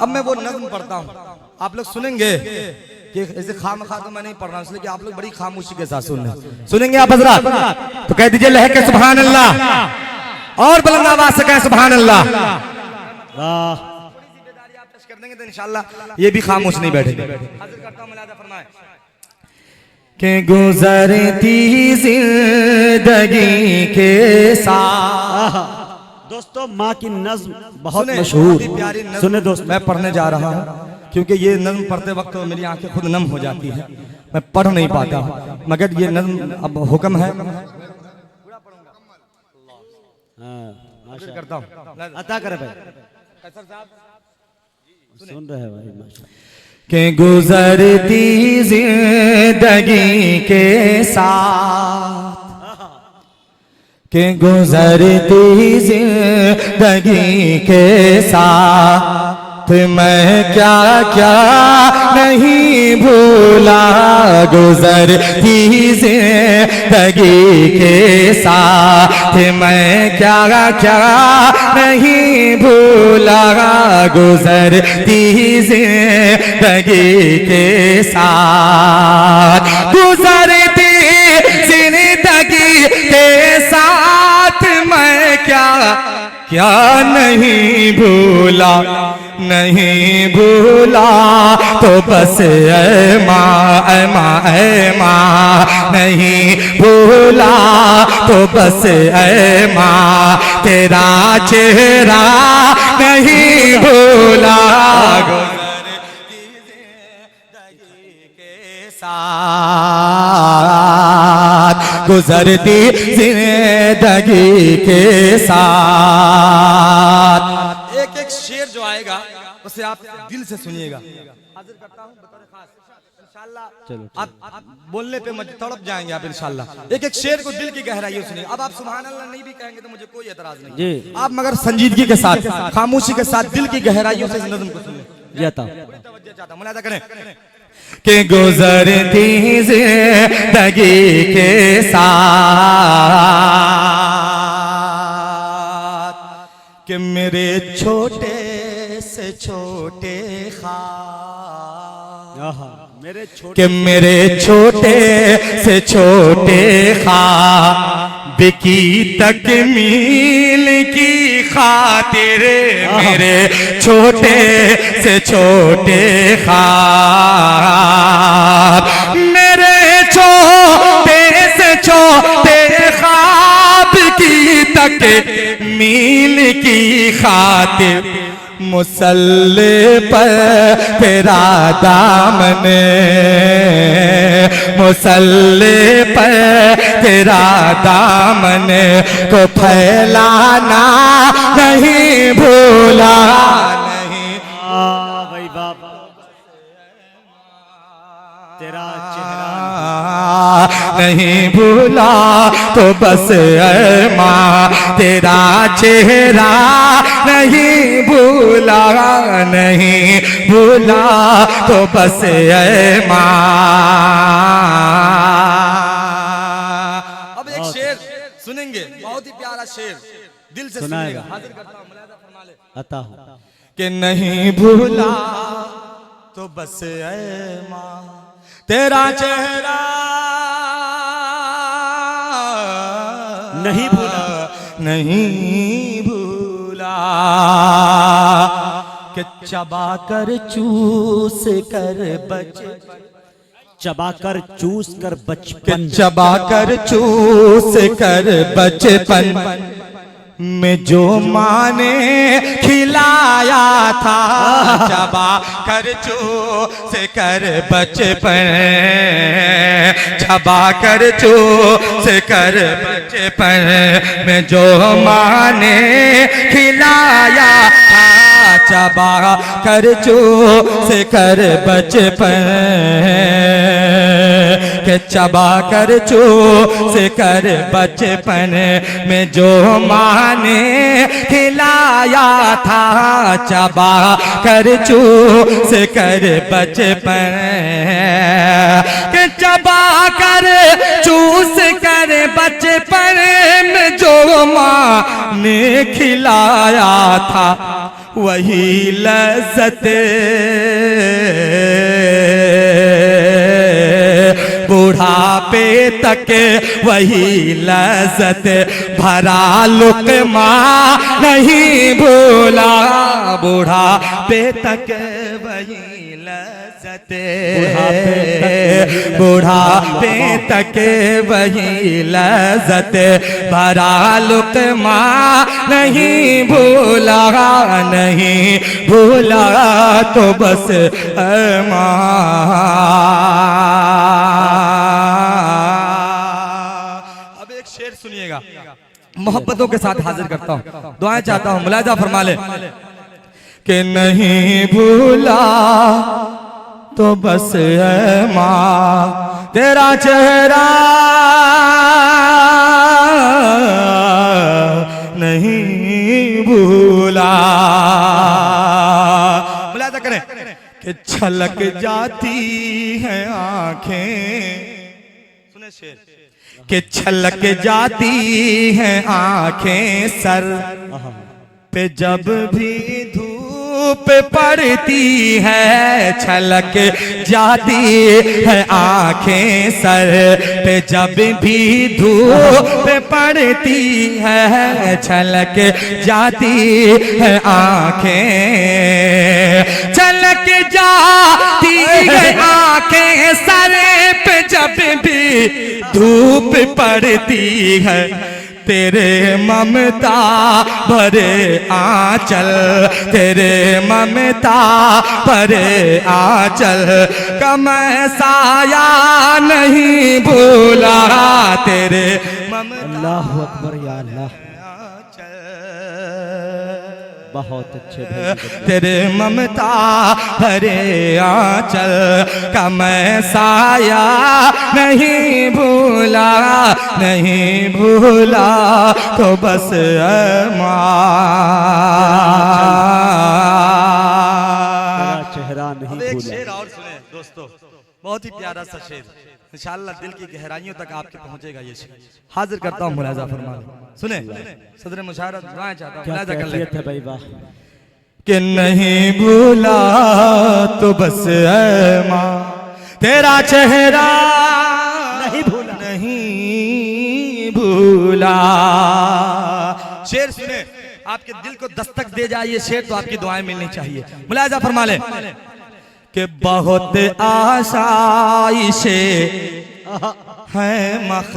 अब मैं वो नज़्म पढ़ता हूँ, आप लोग सुनेंगे कि ऐसे खामखा तो मैं नहीं पढ़ रहा हूँ, इसलिए कि आप लोग बड़ी खामोशी के साथ सुनेंगे आप हजरात। तो कह दीजिए लहके सुभान अल्लाह, और बुलंद आवाज से कहें सुभान अल्लाह। कर देंगे तो इंशाअल्लाह ये भी खामोश नहीं बैठेंगे। हाजिर करता हूं, मुलाजा फरमाएं कि गुजरती जिंदगी के साथ। दोस्तों माँ की नज़्म बहुत मशहूर, प्यारी नज़्म सुने दोस्त। मैं पढ़ने जा रहा हूँ क्योंकि ये नज़्म पढ़ते वक्त मेरी आंखें खुद नम हो जाती है, मैं पढ़ नहीं पाता हूँ, मगर ये नज़्म अब हुक्म है करता हूँ। अता करे भाई, सुन रहे हैं भाई माशाल्लाह। कि गुजरती जिंदगी के साथ, कि गुजरती जिंदगी के साथ मैं क्या क्या नहीं भूला, गुजरती जिंदगी के साथ मैं क्या क्या नहीं भूला, गुजरती जिंदगी के साथ, गुजरती जिंदगी के साथ मैं क्या क्या नहीं भूला, नहीं भूला तो बस ऐ माँ नहीं भूला तो बस ऐ माँ तेरा चेहरा नहीं भूला, गुजरती जिंदगी के साथ, गुजरती जिंदगी के साथ। एक एक शेर जो आएगा उसे आप दिल से सुनिएगा। हाजिर करता हूं बतौर खास इंशाअल्लाह। चलो आप बोलने पे मत तड़प जाएंगे आप इंशाअल्लाह। एक एक शेर को दिल की गहराई सुनिए। अब आप सुभान अल्लाह नहीं भी कहेंगे तो मुझे कोई एतराज नहीं जी, आप मगर संजीदगी के साथ, खामोशी के साथ, दिल की गहराइयों से इस नज़्म को सुनिए। मुलाजा करें कि गुजरती जिंदगी के साथ, कि मेरे छोटे से छोटे ख्वाब, कि मेरे छोटे से छोटे ख्वाब की तकमील की खातिर, मेरे छोटे से छोटे ख्वाब, मेरे छोटे से छोटे ख्वाब की तकमील की खातिर मुसल्ले पर तेरा दामन, मुसल्ले पर तेरा दामन को फैलाना नहीं भूला, नहीं भाई बाप तेरा चेहरा नहीं भूला तो बस ऐ माँ तेरा चेहरा नहीं भूला, नहीं भूला तो बस ऐ माँ। अब एक शेर सुनेंगे, बहुत ही प्यारा शेर, दिल से सुनिएगा। हाजिर करता हूं, मुलाजा फरमा ले। अता कि नहीं भूला तो बस ऐ माँ तेरा चेहरा नहीं भूला, नहीं भूला, कि चबा कर चूस कर चबा कर चूस कर बचपन, चबा कर चूस कर बचपन में जो माँ ने खिलाया था, चबा कर चूस कर बचपन, चबा कर चूस कर बचपन में जो माँ ने खिलाया था, चबा कर चूस कर बचपन, के चबा कर चूस कर बचपन में जो माँ ने खिलाया था, चबा कर चूस कर बचपन, के चबा कर चूस कर बचपन में जो माँ ने खिलाया था, वही लज़्ज़त, बुढ़ापे तक वही लज़्ज़त, भरा लुक़मा नहीं भूला, बुढ़ापे तक वही लज़्ज़त, बुढ़ापे तक वही लज़्ज़त, भरा लुक़मा नहीं भूला, नहीं भूला तो बस अब एक शेर सुनिएगा, मोहब्बतों के साथ हाजिर करता हूँ, दुआएं चाहता हूँ, मुलाजा फरमा ले कि नहीं भूला तो बस है माँ तेरा चेहरा, नहीं भूला। मुलाजा करें कि छलक जाती है आंखें, सुने शेर, कि छलक जाती है आंखें सर पे जब भी धूप पड़ती है, छलक जाती है आंखें सर पे जब भी धूप पड़ती है, छलक जाती है आंखें, छलक जाती है आंखें सर पे जब भी धूप पड़ती है, तेरे ममता भरे आंचल, तेरे ममता भरे आंचल का मैं साया नहीं भूला, तेरे ममता अल्लाहु अकबर या अल्लाह, बहुत अच्छे भाई, तेरे ममता भरे आंचल का मैं साया नहीं भूला, नहीं भूला तो बस माँ, चेहरा नहीं भूला। एक शेर और सुने दोस्तों, बहुत ही प्यारा सा शेर, इंशाअल्लाह दिल की गहराइयों तक आपके पहुंचेगा ये शेर, हाजिर करता हूँ, मुलाजा फरमा सुने, सदर मुशायरा दुआएं चाहता हूँ, मुलाजा कर ले भाई वाह, कि नहीं भूला तो बस है माँ तेरा चेहरा, नहीं भूला, नहीं भूला। शेर सुने, आपके दिल को दस्तक दे जाए ये शेर तो आपकी दुआएं मिलनी चाहिए, मुलाजा फरमा ले कि बहुत आसाइशें है मख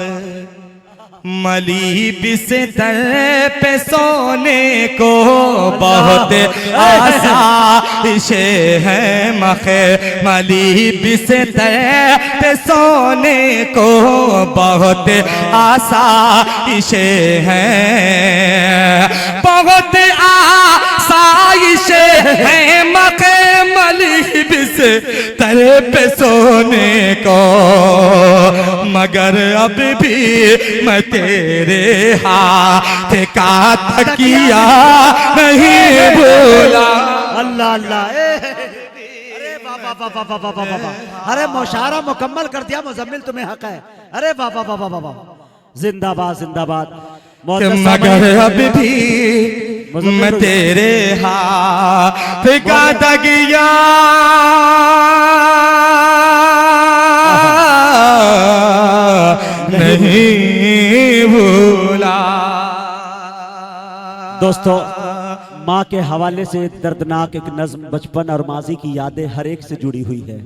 मली बिस्तर पे सोने को, बहुत आसाइशें है मख मली बिस्तर पे सोने को, बहुत आसाइशें हैं, बहुत आसाइशें हैं मख मली बिस्तर पे सोने को, मगर अब भी मैं तेरे हाथ का तकिया नहीं भूला। अल्लाह अल्लाह, अरे वाह वाह वाह वाह वाह वाह वाह, अरे मुशायरा मुकम्मल कर दिया मुजम्मिल, तुम्हें हक है, अरे वाह वाह वाह वाह वाह, जिंदाबाद जिंदाबाद। मगर अब भी मैं तेरे हाथ का तकिया नहीं भूला। दोस्तों, माँ के हवाले से दर्दनाक एक नज्म बचपन और माजी की यादें हर एक से जुड़ी हुई है।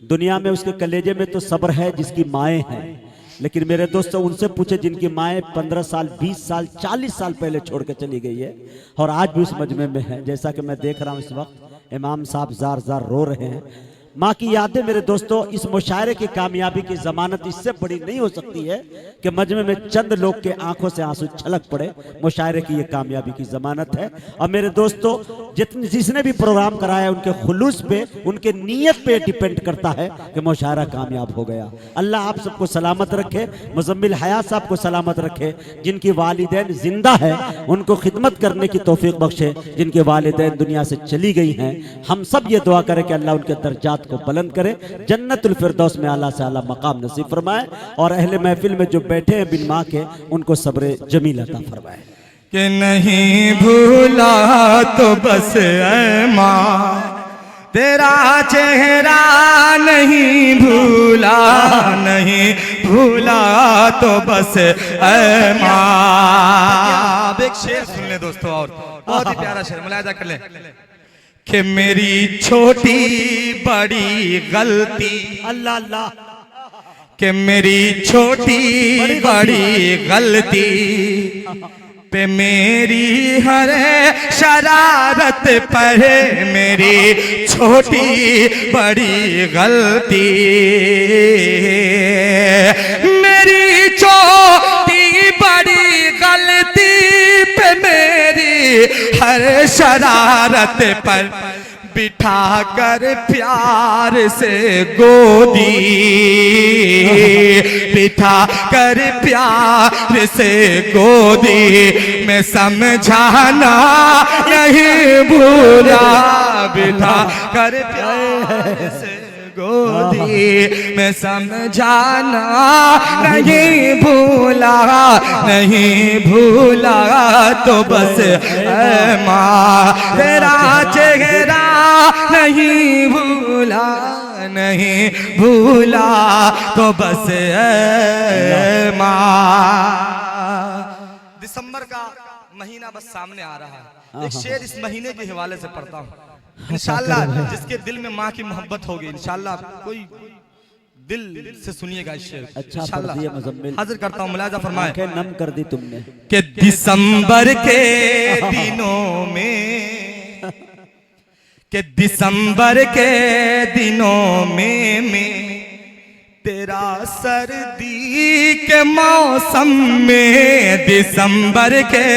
दुनिया में उसके कलेजे में तो सब्र है जिसकी माएँ हैं, लेकिन मेरे दोस्तों उनसे पूछे जिनकी माएँ 15 साल 20 साल 40 साल पहले छोड़ के चली गई है और आज भी उस मजमे में है। जैसा कि मैं देख रहा हूँ इस वक्त इमाम साहब जार जार रो रहे हैं। माँ की यादें मेरे दोस्तों, इस मुशायरे की कामयाबी की जमानत इससे बड़ी नहीं हो सकती है कि मजमे में चंद लोग के आंखों से आंसू छलक पड़े। मुशायरे की ये कामयाबी की जमानत है। और मेरे दोस्तों, जिसने भी प्रोग्राम कराया उनके खुलूस पे, उनके नीयत पे डिपेंड करता है कि मुशायरा कामयाब हो गया। अल्लाह आप सबको सलामत रखे, मुजम्मिल हयात साहब को सलामत रखे। जिनकी वालिदैन जिंदा है उनको खिदमत करने की तौफीक बख्शे, जिनके वालिदैन दुनिया से चली गई हैं हम सब ये दुआ करें कि अल्लाह उनके दर्जात को बुलंद करे, जन्नतुल फिरदौस में आला से आला मकाम नसीब फरमाए और अहले महफिल में जो बैठे हैं बिन माँ के उनको सब्र जमील अता फरमाए। कि नहीं भूला तो बस ऐ माँ तेरा चेहरा नहीं भूला, नहीं भूला तो बस ऐ माँ। अब एक शेर सुन ले दोस्तों, और बहुत ही प्यारा शेर, मुलाहिजा कर ले। कि मेरी छोटी बड़ी गलती, अल्लाह अल्लाह, कि मेरी छोटी बड़ी गलती पे मेरी हर शरारत पर, मेरी छोटी बड़ी गलती, मेरी छोटी बड़ी गलती पे मेरी हर शरारत पर बिठा कर प्यार से गोदी, बिठा कर प्यार से गोदी में समझाना नहीं भूला, बिठा कर प्यार से गोदी में समझाना नहीं भूला, नहीं भूला तो बस ऐ माँ तेरा चेहरा नहीं भूला, नहीं भूला तो बस ऐ माँ। दिसंबर का महीना बस सामने आ रहा है, एक शेर इस महीने के हवाले से पढ़ता हूँ इंशाल्लाह। जिसके दिल में माँ की मोहब्बत होगी इंशाल्लाह, कोई दिल से सुनिएगा इस शेर। अच्छा इंशाल्लाह मुजम्मिल, हाजिर करता हूँ, मुलाहिजा फरमाए। आंखें नम कर दी तुमने कि दिसंबर के दिनों में, कि दिसंबर के दिनों में तेरा सर्दी के मौसम में, दिसंबर के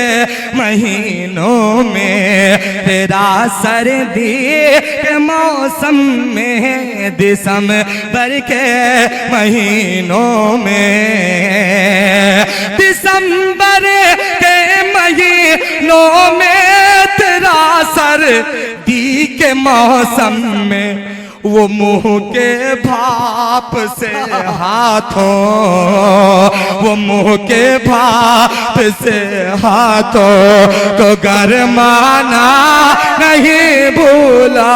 महीनों में तेरा सर्दी के मौसम में, दिसंबर के महीनों में, दिसंबर के महीनों में तेरा सर्दी के मौसम में वो मुंह के भाप से हाथों, वो मुंह के भाप से हाथों को गरमाना नहीं भूला,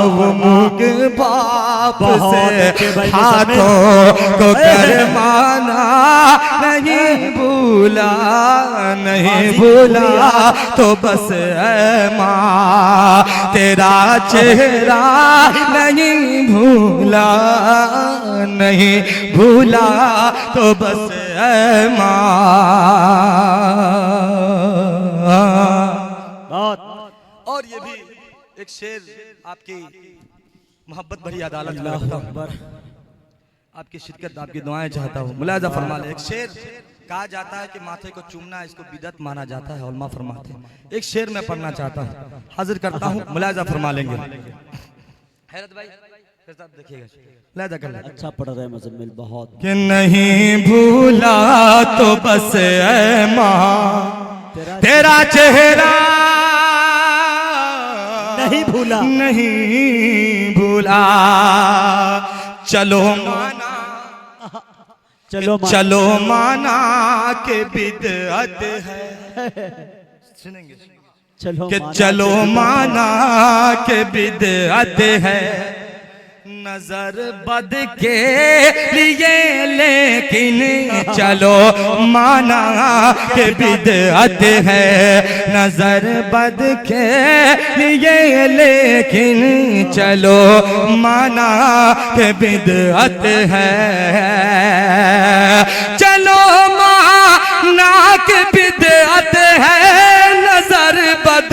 वो मुंह के भाप से हाथों को गरमाना नहीं भूला, नहीं भूला तो बस ऐ माँ तेरा चेहरा नहीं भूला, नहीं भूला तो बस ऐ माँ। और ये भी एक शेर आपकी मोहब्बत भरी अदालत में रखता हूं, आपकी शिरकत आपकी दुआएं चाहता हूँ, मुलाहिजा फरमा ले। एक शेर कहा जाता है कि माथे को चूमना इसको बिदअत माना जाता है, उलमा फरमाते हैं। एक शेर मैं पढ़ना चाहता हूँ, हाजिर करता हूँ, मुलाहिजा फरमा लेंगे। हैरत भाई देखिएगा, मुलाहिजा कर ले। अच्छा पढ़ रहे मुजम्मिल, बहुत। कि नहीं भूला तो बस ऐ माँ तेरा चेहरा नहीं भूला, नहीं भूला, चलो माना, चलो माना के बिदअत है, सुनेंगे कि चलो माना के बिदअत है, नजर बद के लिए लेकिन चलो माना के बिदअत है, नजर बद के लिए लेकिन चलो माना के बिदअत है, चलो माना के बिदअत है, नजर बद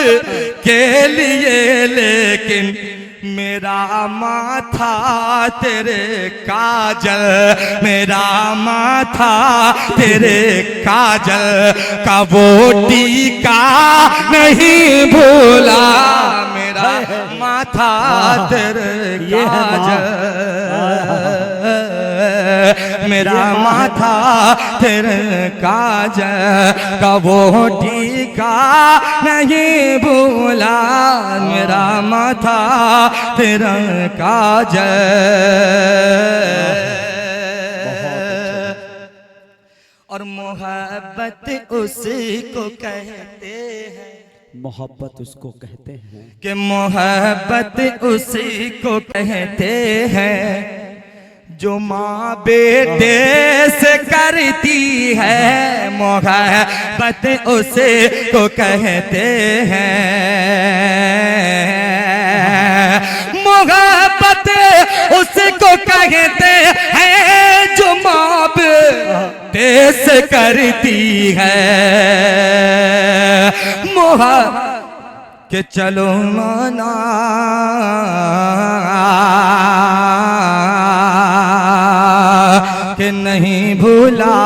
के लिए लेकिन मेरा माथा तेरे काजल, मेरा माथा तेरे काजल का वो टीका नहीं भूला, मेरा माथा तेरे काजल, मेरा माथा तेरे काजल का वो टीका नहीं भूला, मेरा माथा तेरा काजल। और और मोहब्बत उसको कहते हैं, मोहब्बत उसको कहते हैं कि मोहब्बत उसी को कहते हैं जो माँ बेटे से करती है, मोहब्बत उसे को कहते हैं, मोहब्बत उसको कहते हैं जो माँ बेटे से करती है, के चलो माना कि नहीं भूला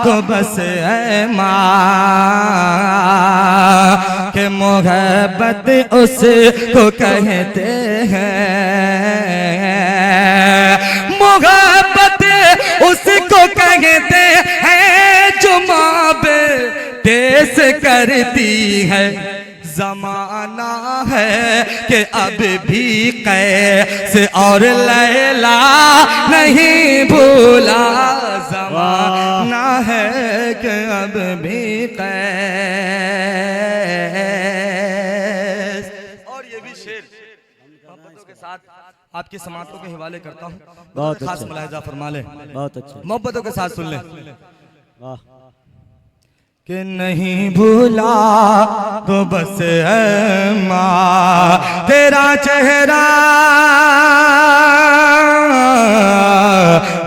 तो बस है माँ, के मोहब्बत उसको कहते हैं, मोहब्बत उसको कहते हैं जो माँ बेटे से करती है। जमाना है कि अब भी कैसे और लैला नहीं भूला, जमाना है कि अब भी कैस। और ये भी शेर मोहब्बतों के साथ आपकी समातों के हवाले करता हूँ, बहुत खास मुलाहिजा फरमा ले, बहुत अच्छा, मोहब्बतों के साथ सुन ले। वाह। कि नहीं भूला तो बस है माँ तेरा चेहरा,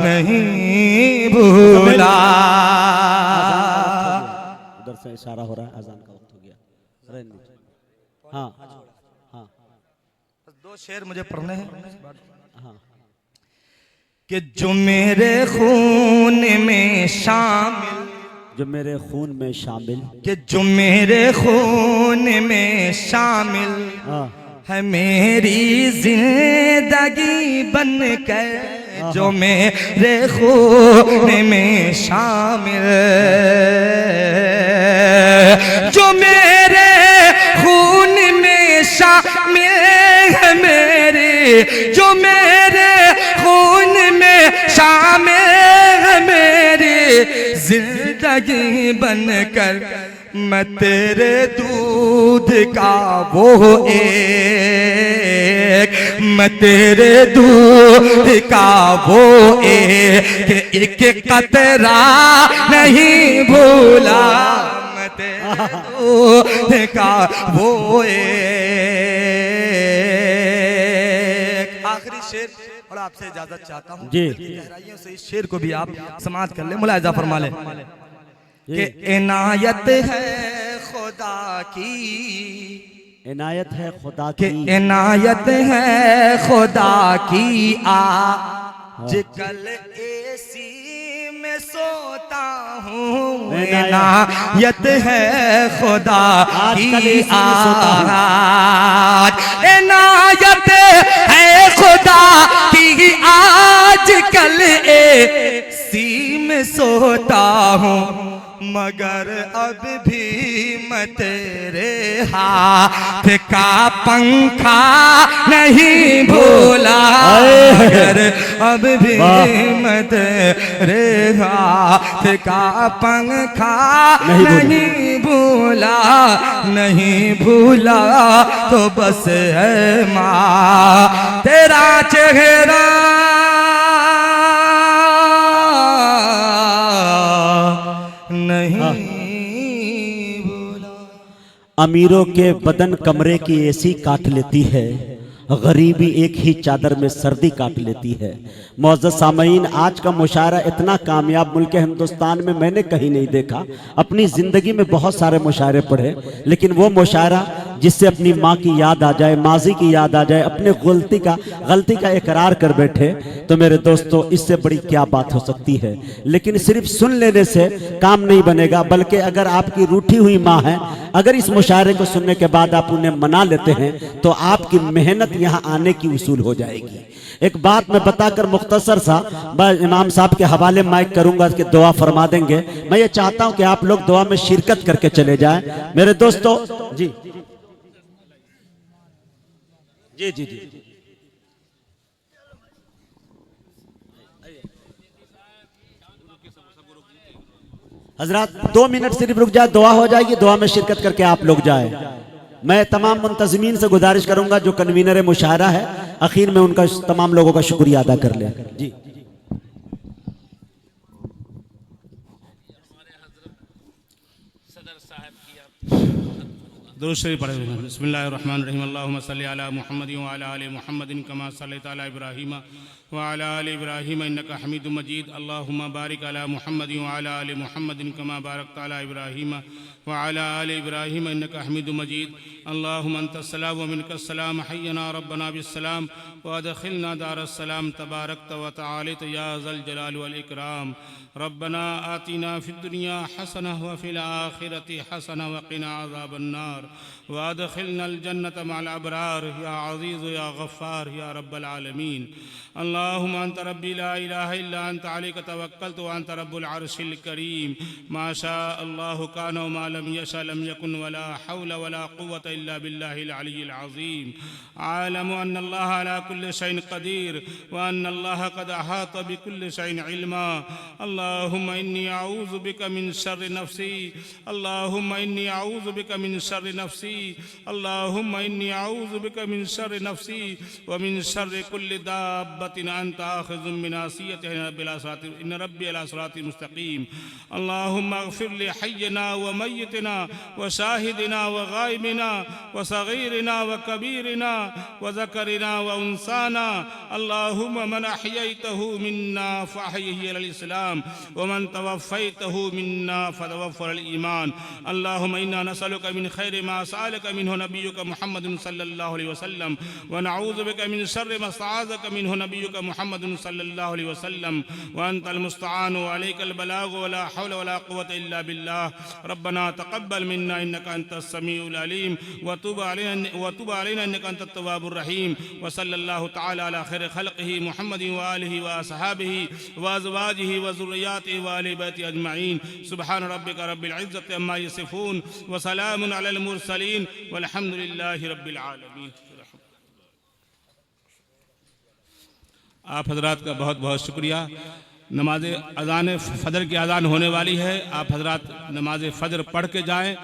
नहीं भूला। उधर से इशारा हो रहा है, अजान का वक्त हो गया। हाँ हाँ, दो शेर मुझे पढ़ने हैं। हाँ। कि जो मेरे खून में शामिल, जो मेरे खून में शामिल, कि जो मेरे खून में शामिल है मेरी जिंदगी बनकर, जो मेरे खून में शामिल, जो मेरे खून में शामिल है मेरे, जो मेरे खून में शामिल है मेरी जिंदगी बनकर, मैं तेरे दूध का वो एक, मैं तेरे दूध का वो एक कतरा नहीं भूला, मैं तेरे दूध का वो एक। आखिरी शेर और आपसे इजाजत चाहता हूँ जी। गहराइयों से इस शेर को भी आप समाप्त कर ले, मुलाहिजा फरमा ले। कि इनायत है खुदा की, इनायत है खुदा कि की, इनायत है खुदा की आज कल एसी में सोता हूँ, इनायत है खुदा की आज, इनायत है खुदा की आज कल एसी में सोता हूँ, मगर अब भी मैं तेरे हाथ का पंखा नहीं भूला, मगर अब भी मैं तेरे हाथ का पंखा नहीं भूला, नहीं भूला तो बस है माँ तेरा चेहरा, नहीं भूला। अमीरों के बदन कमरे की एसी काट लेती है, गरीबी एक ही चादर में सर्दी काट लेती है। मुअज़्ज़ज़ सामईन, आज का मुशायरा इतना कामयाब मुल्क हिंदुस्तान में मैंने कहीं नहीं देखा। अपनी ज़िंदगी में बहुत सारे मुशायरे पढ़े, लेकिन वो मुशायरा जिससे अपनी माँ की याद आ जाए, माजी की याद आ जाए, अपने गलती का इकरार कर बैठे, तो मेरे दोस्तों इससे बड़ी क्या बात हो सकती है। लेकिन सिर्फ सुन लेने से काम नहीं बनेगा, बल्कि अगर आपकी रूठी हुई माँ है, अगर इस मुशायरे को सुनने के बाद आप उन्हें मना लेते हैं तो आपकी मेहनत यहाँ आने की उसूल हो जाएगी। एक बात मैं बताकर मुख्तसर सा इमाम साहब के हवाले माइक करूंगा कि दुआ फरमा देंगे। मैं ये चाहता हूं कि आप लोग दुआ में शिरकत करके चले जाएं मेरे दोस्तों। जी जी जी जी, हजरात 2 मिनट सिर्फ रुक जाए, दुआ हो जाएगी, दुआ में शिरकत करके आप लोग जाए। मैं तमाम मुंतज़मीन से गुजारिश करूंगा जो कन्वीनर मुशायरा है, आखिर में उनका तमाम लोगों का शुक्रिया अदा कर ले जी। दुरूद शरीफ पढ़े हुए हैं। बिस्मिल्लाहिर्रहमानिर्रहीम। अल्लाहुम्मा सल्लि अला मुहम्मदिन व अला आलि मुहम्मदिन कमा सल्लैता अला इब्राहीम व अला आलि इब्राहीम इन्नका हमीदुम मजीद। अल्लाहुम्मा बारिक अला मुहम्मदिन व अला आलि मुहम्मदिन कमा बारकता अला इब्राहीम व अला आलि इब्राहीम इन्नका हमीदुम मजीद। अल्लाहुम्मा अंतस सलाम व मिनकस सलाम, हय्यना रब्बना बिस्सलाम व अदखिलना दारस सलाम, तबारकत व तआलैत या ज़ल जलाल वल इकराम। रब्बना आतिना फिद दुनिया हसनह व फिल आखिरति हसनह व क़िना अज़ाबन नार व अदखिलनल जन्नत मअल अबरार या अज़ीज़ या गफ़्फ़ार या रब्बल आलमीन। अल्लाहुम्मा अंत रब्बी ला इलाहा इल्ला अंत अलैका तवक्कलतु व अंत रब्बुल अर्शिल करीम। मा शा अल्लाहु कान व मा लम यशा लम यकुन व ला हौला व ला कुव्वता इल्ला बिल्लाहिल अलिय्यिल अज़ीम। आलमु अन्न अल्लाह अला कुल्लि शैइन क़दीर व अन्न अल्लाह क़द अहाता बिकुल्लि शैइन इल्मा। अल्लाहुम्मा इन्नी अऊज़ु बिका मिन शर्रि नफ्सी, अल्लाहुम्मा इन्नी अऊज़ु बिका मिन शर्रि नफ्सी, अल्लाहुम्मा इन्नी अऊज़ु बिका मिन शर्रि नफ्सी व मिन शर्रि कुल्लि दाब्बतिन अंता आखिज़ुम बिन नासियतिहा इन्न रब्बी अला सिरातिल मुस्तक़ीम। अल्लाहुम्मा अग़फ़िर लि हय्यिना व मय्यितिना व शाहिदिना व गायबिना व सगीरिना व कबीरिना व ज़करिना व उन्साना। अल्लाहुम्मा मन अहयैतहु मिन्ना फ़अहयिही अलल इस्लाम व मन तवफ़्फ़ैतहु मिन्ना फ़तवफ़्फ़ह अलल ईमान। अल्लाहुम्मा इन्ना नसअलुका मिन खैरि मा सअलका मिन्हु नबियुका मुहम्मदुन सल्लल्लाहु अलैहि वसल्लम व नऊज़ु बिका मिन शर्रि मा इस्तअज़का मिन्हु नबियुका मुहम्मदुन सल्लल्लाहु अलैहि वसल्लम व अंतल मुस्तआन व अलैकल बलाग व ला हौला व ला कुव्वता इल्ला बिल्लाह। रब्बना तक़ब्बल मिन्ना इन्नका अंतस समीउल अलीम व तुब अलैना इन्नका अंतत तव्वाबुर रहीम। व सल्लल्लाहु तआला अला खैरि खल्क़िही मुहम्मदिन व आलिहि व असहाबिही व अज़वाजिही व ज़ुर्रिय्यातिही व अहलि बैतिही अजमईन। सुब्हान रब्बिका रब्बिल इज़्ज़ति अम्मा यसिफून व सलामुन अलल मुरसलीन वल्हम्दुलिल्लाहि रब्बिल आलमीन। आप हजरात का बहुत बहुत शुक्रिया। नमाज अज़ान फ़जर की अज़ान होने वाली है, आप हजरात नमाज फ़जर पढ़ के जाएँ।